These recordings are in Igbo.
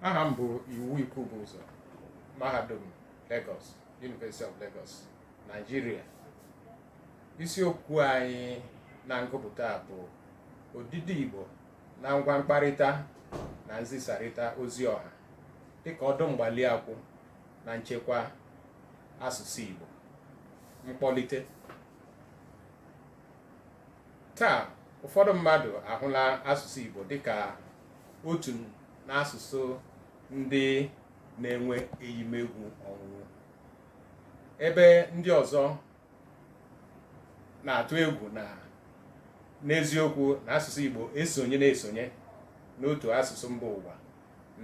Aha m bụ Ikwubuzo, Mahadum Lagos, University of Lagos, Nigeria. Isiokwu anyị na ngụpụta bụ Odide Igbo na ngwa mkparịta na nzisarịta ozi ọha dịka ọdụ mgbaliakwụ na nchekwa asụsụ Igbo. Mkpọlite. Taa, ụfọdụ mmadụ ahụla asụsụ Igbo dịka otu n'asụsụ ndị na-enwe eyimegwu ọnwụnwụ, ebe ndị ọzọ na-atụ egwu na n'eziokwu na asụsụ Igbo na-esonye n'otu asụsụ mba ụwa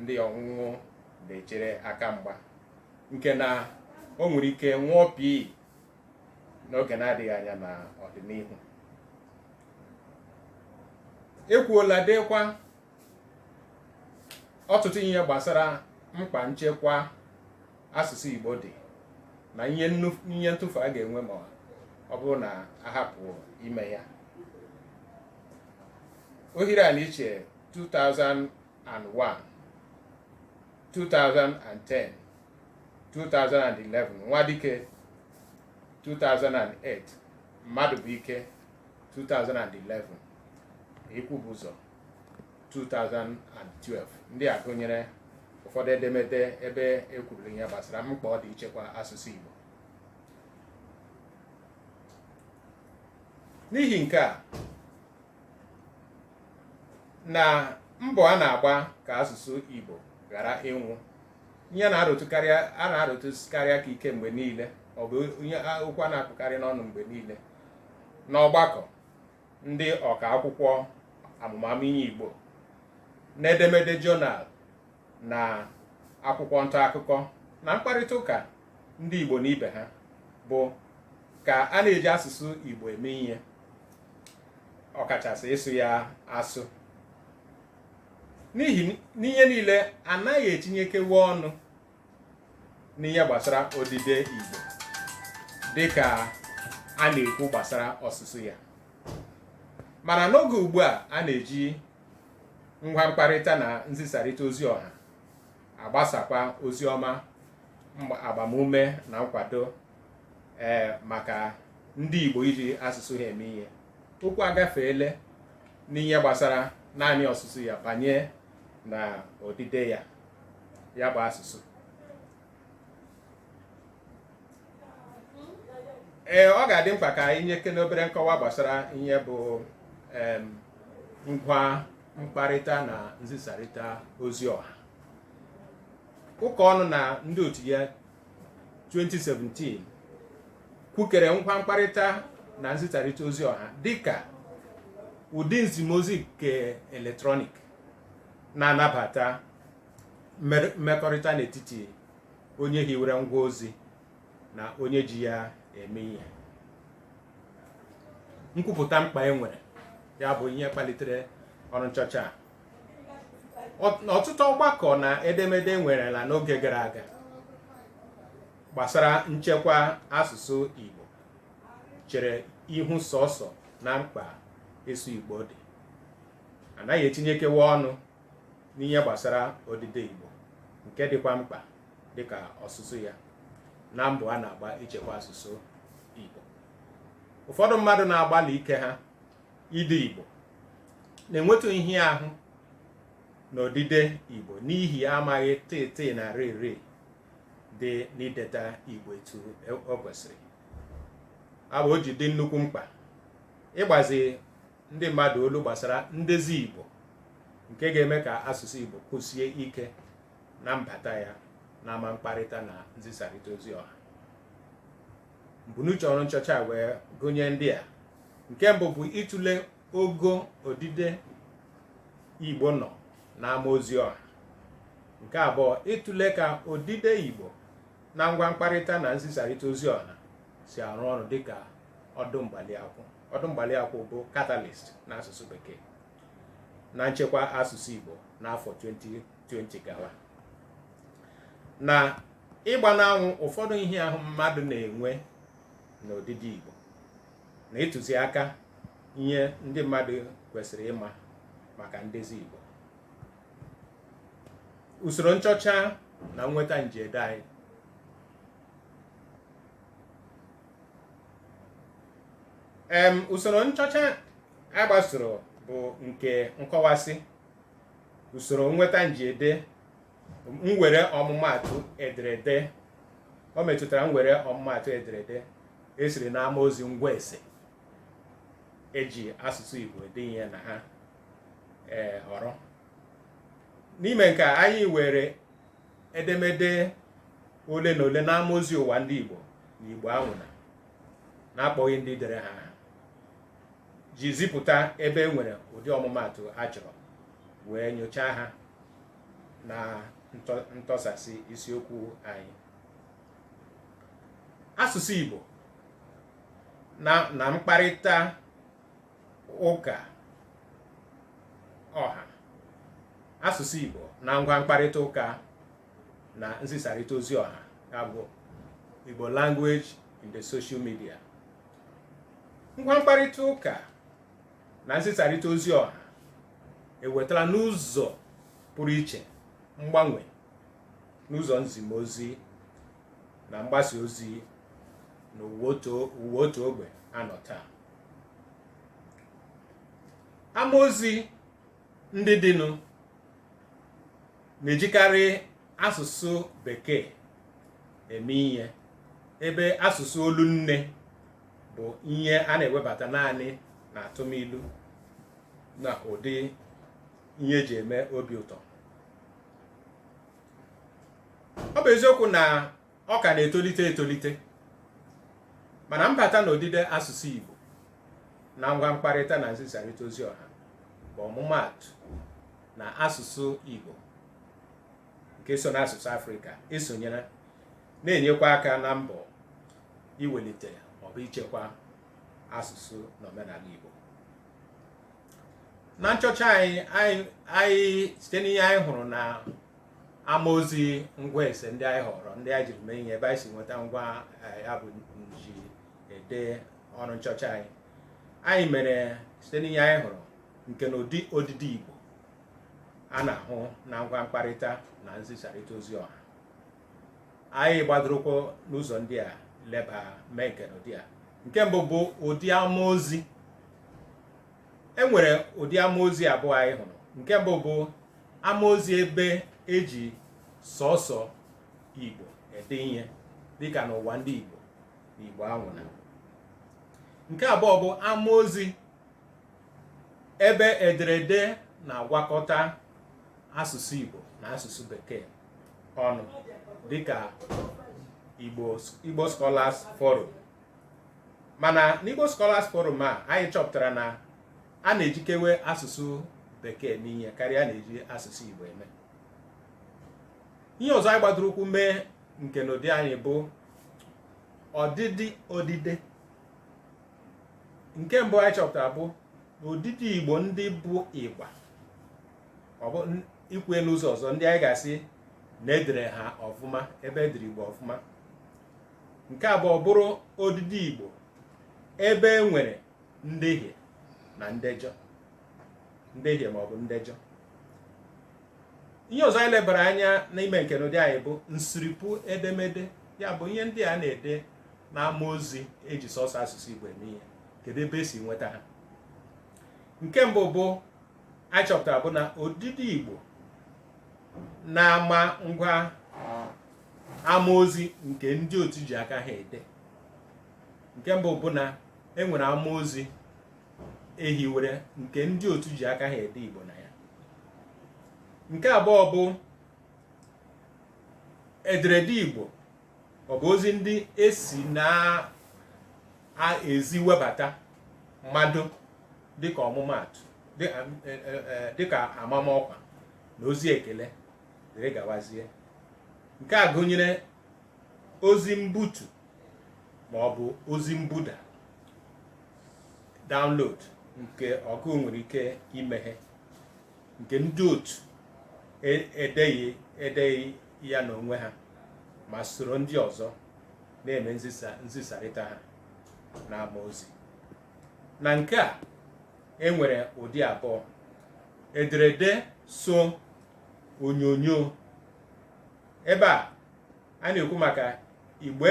ndị ọnwụnwụ na-echere aka mgba, nke na o nwere ike nwụọ pii n'oge na-adịghị anya na ọdịnihu. Ekwuola dịkwa ọtụtụ ihe gbasara mkpa nchekwa asụsụ Igbo dị na ihe ntụfu a ga-enwe ma ọ bụrụ na ahapụ ime ya. Ohere a n'iche 2001, 2010, 2011, Nwadike 2008, Mmadụbụike 2011, Ikwubuzo 2012. Ndị a gụnyere ụfọdụ edemede ebe ekwuru ihe gbasara mkpa ọ dị ichekwa asụsụ Igbo. N'ihi nke a, na mbọ a na-agba ka asụsụ Igbo ghara ịnwụ, ihe a na-arụtụkarịa ka ike mgbe niile, ọ bụ ihe okwu a na-apụkarị n'ọnụ mgbe niile n'ọgbakọ ndị ọka akwụkwọ amụmamụ Igbo, n'edemede jọnal, na akwụkwọ nta akụkọ, na mkparịta ụka ndị Igbo na ibe ha, bụ ka a na-eji asụsụ Igbo eme ihe, ọkachasị ịsụ ya asụ. N'ihi n'ihe niile anaghị etinyekewe ọnụ n'ihe gbasara odide Igbo dịka a na-ekwu gbasara ọsụsụ ya. Mana n'oge ugbu a na-eji ngwa mkparịta na nzisarịta ozi ọha agbasakwa ozi ọma, agbamume na nkwado maka ndị Igbo iji asụsụ ha eme ihe. Okwu agafeela n'ihe gbasara naanị ọsụsụ ya banye na odide ya bụ asụsụ. Ọ ga-adị mkpa ka anyị nyeke n'obere nkọwa gbasara ihe bụ ngwa mkparịta na nzisarịta ozi ọha. Ụka ọnụ na ndị otu ya 2017 kwukere ngwa mkparịta na nzisarịta ozi ọha dịka ụdị nzimozi nke eletrọnik na-anabata mmekọrịta n'etiti onye hiwere ngwa ozi na onye ji ya eme ihe. Nkwupụta mkpa e nwere ya bụ ihe kpalitere ọrụ nchọcha a. Ọtụtụ ọgbakọ na edemede nwerela n'oge gara aga gbasara nchekwa asụsụ Igbo chere ihu sọsọ na mkpa ịsụ Igbo dị. Anaghị etinyekewe ọnụ n'ihe gbasara odide Igbo nke dịkwa mkpa dịka ọsụsụ ya na mbọ a na-agba ichekwa asụsụ Igbo. Ụfọdụ mmadụ na-agbalị ike ha ide Igbo na-enweta ihe ahụ n'odide Igbo n'ihi amaghị tete na rere dị n'ideta Igbo etu o kwesịrị. Abụ o ji dị nnukwu mkpa ịgbazi ndị mmadụ olu gbasara ndezi Igbo nke ga-eme ka asụsụ Igbo kwụsie ike na mbata ya na ama mkparịta na nzisarịta ozi ọha. Mbunuche ọrụ nchọcha wee gụnye ndị a. Nke mbụ bụ ịtụle ogo odide Igbo nọ n'ama ozi ọha. Nke abụọ, ịtụle ka odide Igbo na ngwa mkparịta na nzisarịta ozi ọha si arụ ọrụ dịka ọdụ mgbaliakwụ. Ọdụ mgbaliakwụ bụ catalyst n'asụsụ Bekee na nchekwa asụsụ Igbo n'afọ 2020 gawa. Na ịgba n'anwụ ụfọdụ ihe ahụ mmadụ na-enwe n'odide Igbo na ịtụziaka ihe ndị mmadụ kwesịrị ịma maka ndezi Igbo. usoro nchọcha na nnweta njiede anyị. Usoro nchọcha a gbasoro bụ nke nkọwasị usoro nnweta njiede. Mwere ọmụmaatụ ederede, o metụtara mwere ọmụmaatụ ederede esiri n'amaozi ngwa ese eji asụsụ Igbo ede ihe na ha họrọ. N'ime nke anyị were edemede ole na ole n'amaozi ụwa ndị Igbo na Igbo anwụna na-akpọghị ndị dere ha ji zipụta ebe e nwere ụdị ọmụmaatụ a chọrọ wee nyochaa ha na ntọsasị isiokwu anyị. Asụsụ Igbo na mkparịta ụka ọha, asụsụ Igbo na ngwa mkparịta ụka na nzisarịta ozi ọha, ya bụ Igbo language in the social media. Ngwa mkparịta ụka na nzisarịta ozi ọha ewetara n'ụzọ pụrụ iche mgbanwe n'ụzọ nzimozi na mgbasa ozi na uwe otu ogbe anọ taa. Amaozi ndị dịnụ na-ejikarị asụsụ Bekee eme ihe, ebe asụsụ olu nne bụ ihe a na-ewebata naanị na atụmilu na ụdị ihe eji eme obi ụtọ. Ọ bụ eziokwu na ọ ka na-etolite etolite, mana mbata na odide asụsụ Igbo na ngwa mkparịta na nzisarịta ozi ọha bụ ọmụmaatụ na asụsụ Igbo nke so n'asụsụ Afrịka esonyere na-enyekwa aka na mbọ iwelite maọbụ ichekwa asụsụ na omenala Igbo. Na nchọcha anyị site n'ihe anyị hụrụ na amaozi ngwa ese ndị anyị họrọ, ndị anyị jiri mee ihe, ebe anyị si nweta ngwa ya bụ nji ede ọrụ nchọcha anyị mere site n'ihe anyị hụrụ nke na ụdị odide Igbo a na-ahụ na ngwa mkparịta na nzisarịta ozi ọha. Anyị gbadorokwa n'ụzọ ndị a leba mee nke n'ụdị a. Nke mbụ bụ ụdị amaozi. E nwere ụdị amaozi abụọ anyị hụrụ. Nke mbụ bụ amaozi ebe eji sọsọ Igbo ede ihe dịka n'ụwa ndị Igbo na Igbo anwụna. Nke abụọ bụ amaozi ebe ederede na-agwakọta asụsụ Igbo na asụsụ Bekee ọnụ dịka Igbo Scholars Forum. Mana n'Igbo Scholars Forum a anyị chọpụtara na a na-ejikewe asụsụ Bekee n'ihe karịa na-eji asụsụ Igbo eme. Ihe ọzọ anyị gbadoro ụkwụ mee nke n'ụdị anyị bụ odide. Nke mbụ anyị chọpụtara bụ odide Igbo ndị bụ ịgba, ọ bụ ikwe n'ụzọ ọzọ ndị anyị ga-asị na edere ha ọfụma, ebe edere Igbo ọfụma. Nke abụọ bụrụ odide Igbo ebe e nwere ndehie na ndejọ, ndehie maọbụ ndejọ. Ihe ọzọ anyị lebara anya n'ime nke n'ụdị anyị bụ nsiripụ edemede, ya bụ ihe ndị a na-ede na amaozi eji sọsọ asụsụ Igbo eme ihe, kedu ebe esi nweta ha. Nke mbụ bụ anyị chọpụtara bụ na odide Igbo na-ama ngwa amaozi nke ndị otu ji aka ha ede. Nke mbụ bụ na e nwere amaozi ehiwere nke ndị otu ji aka ha ede Igbo na ya. Nke abụọ bụ ederede Igbo, ọ bụ ozi ndị esi na-ezi webata mmadụ dịka ọmụmaatụ, dịka amamọkwa na ozi ekele dịrị gawazie. Nke a gụnyere ozi mbutu ma ọ bụ ozi mbuda, download, nke ọgụ nwere ike imeghe, nke ndị otu edeghị ya n'onwe ha ma soro ndị ọzọ na-eme nzisarịta ha na amaozi. Na nke a enwere ụdị abụọ: ederede so onyonyo ebe a na-ekwu maka Igbo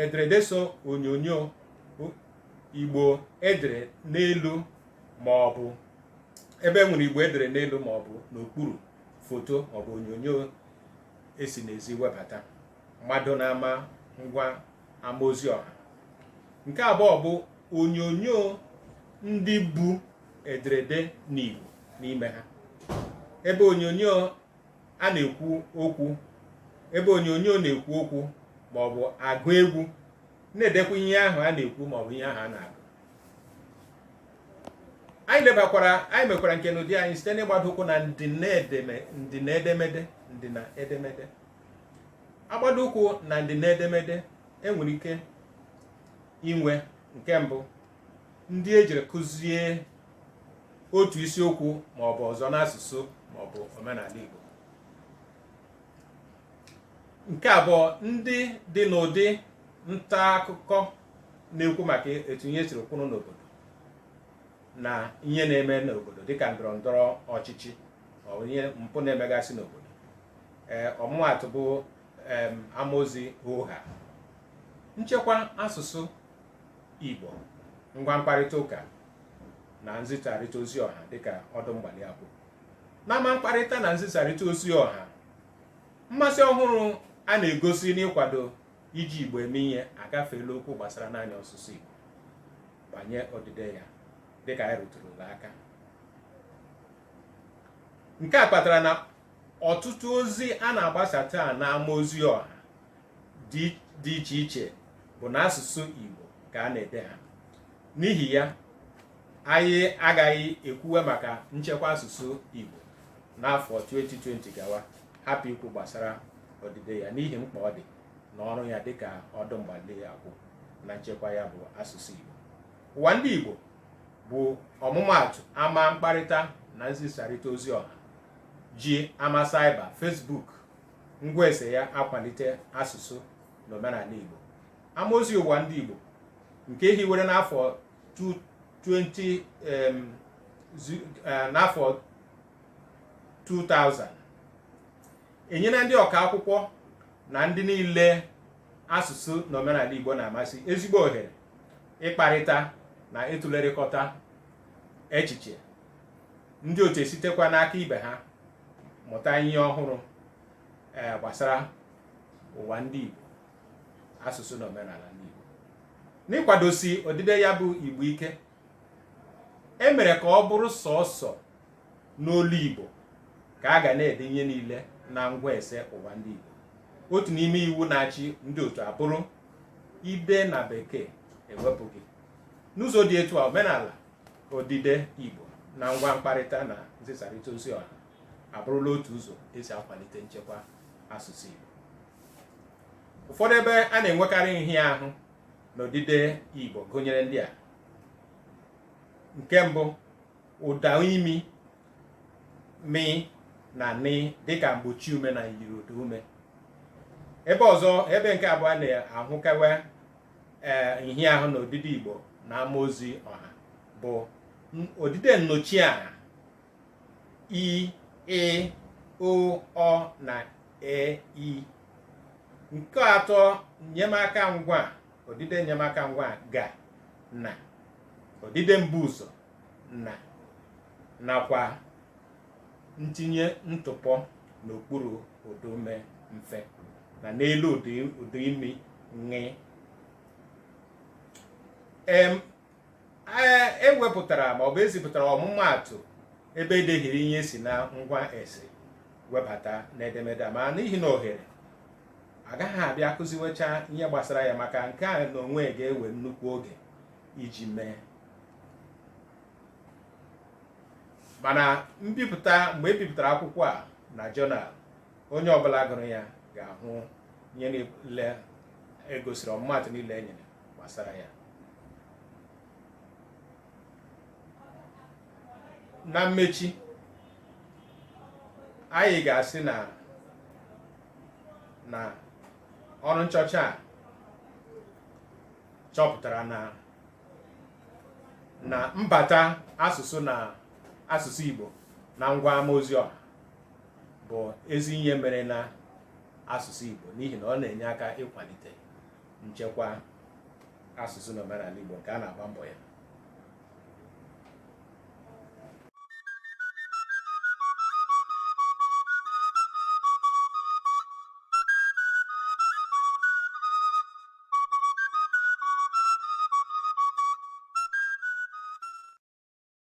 ederede so onyonyo Igbo edere n'elu ma ọ bụ ebe nwere Igbo edere n'elu ma ọ bụ n'okpuru foto ma ọ bụ onyonyo esi n'ezi webata mmadụ na-ama ngwa amaozi ọha. Nke abụọ bụ onyonyo ndị bụ ederede n'Igbo n'ime ha, ebe onyonyo a na-ekwu okwu, ebe onyonyo na-ekwu okwu ma ọ bụ agụ egwu, na-edekwa ihe ahụ a na-ekwu ma ọ bụ ihe ahụ a na-agụ. Anyị mekwara nke n'ụdị anyị site n'ịgbado ụkwụ na ndịna edemede. Agbado ụkwụ na ndịna edemede enwere ike inwe nke mbụ ndị ejiri kụzie otu isiokwu ma ọ bụ ọzọ n'asụsụ ma ọ bụ omenala Igbo. Nke abụọ ndị dị n'ụdị nta akụkọ na-ekwu maka etu ihe siri kwụrụ n'obodo na ihe na-eme n'obodo dịka ndọrọndọrọ ọchịchị ma ọ bụ ihe mpụ na-emegasị n'obodo. Ọmụmatụ bụ amaozi ụgha, nchekwa asụsụ Igbo, ngwa mkparịta ụka na nzisarịta ozi ọha dịka ọdụ mgbali akwụ. N'ama mkparịta na nzisarịta ozi ọha, mmasị ọhụrụ a na-egosi n'ịkwado iji Igbo eme ihe agafeela okwu gbasara naanị ọsụsụ Igbo banye odide ya dịka anyị rụtụrụla aka. Nke a kpatara na ọtụtụ ozi a na-agbasa taa n'ama ozi ọha dị iche iche bụ n'asụsụ Igbo ka a na-ede ha. N'ihi ya, anyị agaghị ekwuwe maka nchekwa asụsụ Igbo n'afọ 2020 gawa hapụ ikwu gbasara odide ya n'ihi mkpa ọ dị na ọrụ ya dịka ọdụ mgbali akwụ na nchekwa ya bụ asụsụ Igbo. Ụwa ndị Igbo bụ ọmụmaatụ ama mkparịta na nzisarịta ozi ọha ji ama saiba, Facebook, ngwa ese ya akwalite asụsụ na omenala Igbo. Amaozi ụwa ndị Igbo nke hiwere n'afọ 2000 enyela ndị ọka akwụkwọ na ndị niile asụsụ na omenala Igbo na-amasị ezigbo ohere ịkparịta na ịtụlerịkọta echiche. Ndị otu esitekwa n'aka ibe ha mụta ihe ọhụrụ gbasara ụwa ndị Igbo, asụsụ na omenala ndị Igbo. N'ịkwadosi odide ya bụ Igbo ike, e mere ka ọ bụrụ sọọsọ n'olu Igbo ka a ga na-ede ihe niile na ngwa ese ụwa ndị Igbo. Otu n'ime iwu na-achị ndị otu abụrụ ide na Bekee ewepụghị. N'ụzọ dị etu a, omenala, odide Igbo na ngwa mkparịta na nzisarịta ozi ọha abụrụla otu ụzọ esi akwalite nchekwa asụsụ Igbo. Ụfọdụ ebe a na-enwekarị nhịahụ n'odide Igbo gụnyere ndị a. Nke mbụ, ụda imi mi na ni dịka mgbochi ume na yiri ụda ume. Ebe nke abụọ na-ahụkawa nhịahụ n'odide Igbo na amaozi ọha bụ odide nnọchiaha i, e, o, ọ na e, i. Nke atọ, nyemaka ngwa, odide nyemaka ngwa ga na, odide mbụzọ na, nakwa ntinye ntụpọ n'okpuru ụda ume mfe na n'elu ụda imi ṅ. Ewepụtara ma ọ bụ ezipụtara ọmụmaatụ ebe edehiri ihe si na ngwa ese webata n'edemede ma n'ihi na ohere agaghị abịa kụziwecha ihe gbasara ya, maka nke a n'onwe ga-ewe nnukwu oge iji mee. Mana mgbe ebipụtara akwụkwọ a na jọnal, onye ọbụla gụrụ ya ga-ahụ ihe niile egosiri, ọmụmaatụ niile e nyere gbasara ya. Na mmechi, anyị ga-asị na ọrụ nchọcha a chọpụtara na mbata asụsụ Igbo na ngwa amaozi ọha bụ ezi ihe mere na asụsụ Igbo, n'ihi na ọ na-enye aka ịkwalite nchekwa asụsụ na omenala Igbo nke a na-agba mbọ ya.